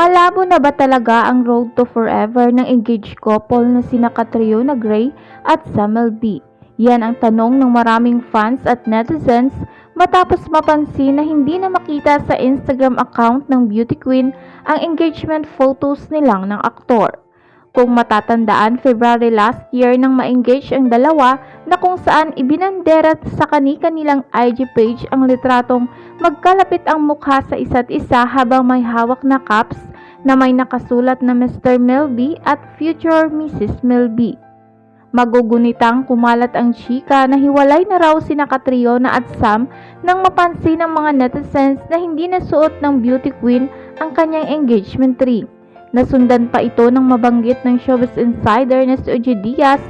Malabo na ba talaga ang road to forever ng engaged couple na sina Catriona Gray at Sam Melby? Yan ang tanong ng maraming fans at netizens matapos mapansin na hindi na makita sa Instagram account ng beauty queen ang engagement photos nilang ng aktor. Kung matatandaan, February last year nang ma-engage ang dalawa na kung saan ibinandera sa kani-kanilang IG page ang litratong magkalapit ang mukha sa isa't isa habang may hawak na caps na may nakasulat na Mr. Melby at Future Mrs. Melby. Magugunitang kumalat ang chika na hiwalay na raw sina Catriona at Sam nang mapansin ng mga netizens na hindi nasuot ng beauty queen ang kanyang engagement ring. Nasundan pa ito ng mabanggit ng Showbiz Insider na si OG Diaz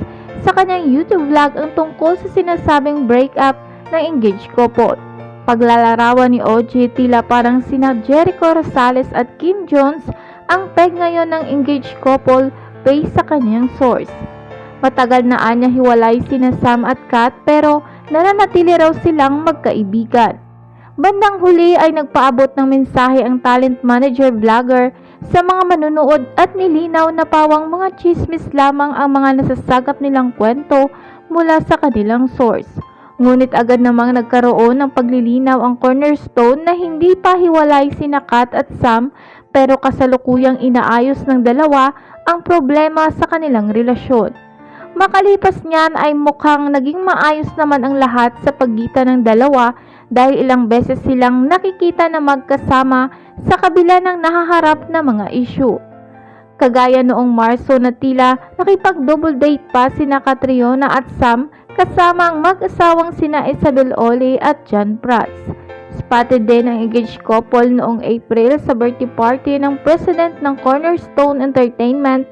sa kanyang YouTube vlog ang tungkol sa sinasabing breakup ng engaged couple. Paglalarawan ni OG, tila parang sina Jericho Rosales at Kim Jones ang peg ngayon ng engaged couple based sa kanyang source. Matagal na anya hiwalay sina Sam at Kat pero nananatili raw silang magkaibigan. Bandang huli ay nagpaabot ng mensahe ang talent manager vlogger sa mga manunood at nilinaw na pawang mga chismis lamang ang mga nasasagap nilang kwento mula sa kanilang source. Ngunit agad namang nagkaroon ng paglilinaw ang Cornerstone na hindi pa hiwalay sina Kat at Sam pero kasalukuyang inaayos ng dalawa ang problema sa kanilang relasyon. Makalipas niyan ay mukhang naging maayos naman ang lahat sa pagitan ng dalawa dahil ilang beses silang nakikita na magkasama sa kabila ng nahaharap na mga issue. Kagaya noong Marso na tila nakipag-double date pa sina Catriona at Sam kasama ang mag-asawang sina Isabel Ole at John Prats. Spotted din ang engaged couple noong April sa birthday party ng president ng Cornerstone Entertainment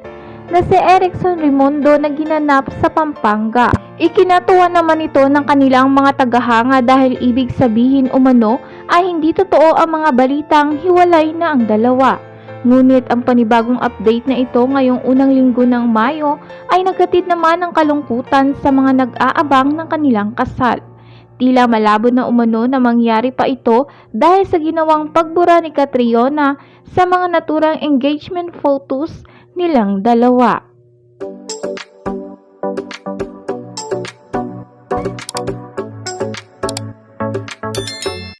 na si Erickson Raimundo na ginanap sa Pampanga. Ikinatuwa naman ito ng kanilang mga tagahanga dahil ibig sabihin umano ay hindi totoo ang mga balitang hiwalay na ang dalawa. Ngunit ang panibagong update na ito ngayong unang linggo ng Mayo ay naghatid naman ng kalungkutan sa mga nag-aabang ng kanilang kasal. Tila malabo na umano na mangyari pa ito dahil sa ginawang pagbura ni Catriona sa mga naturang engagement photos nilang dalawa.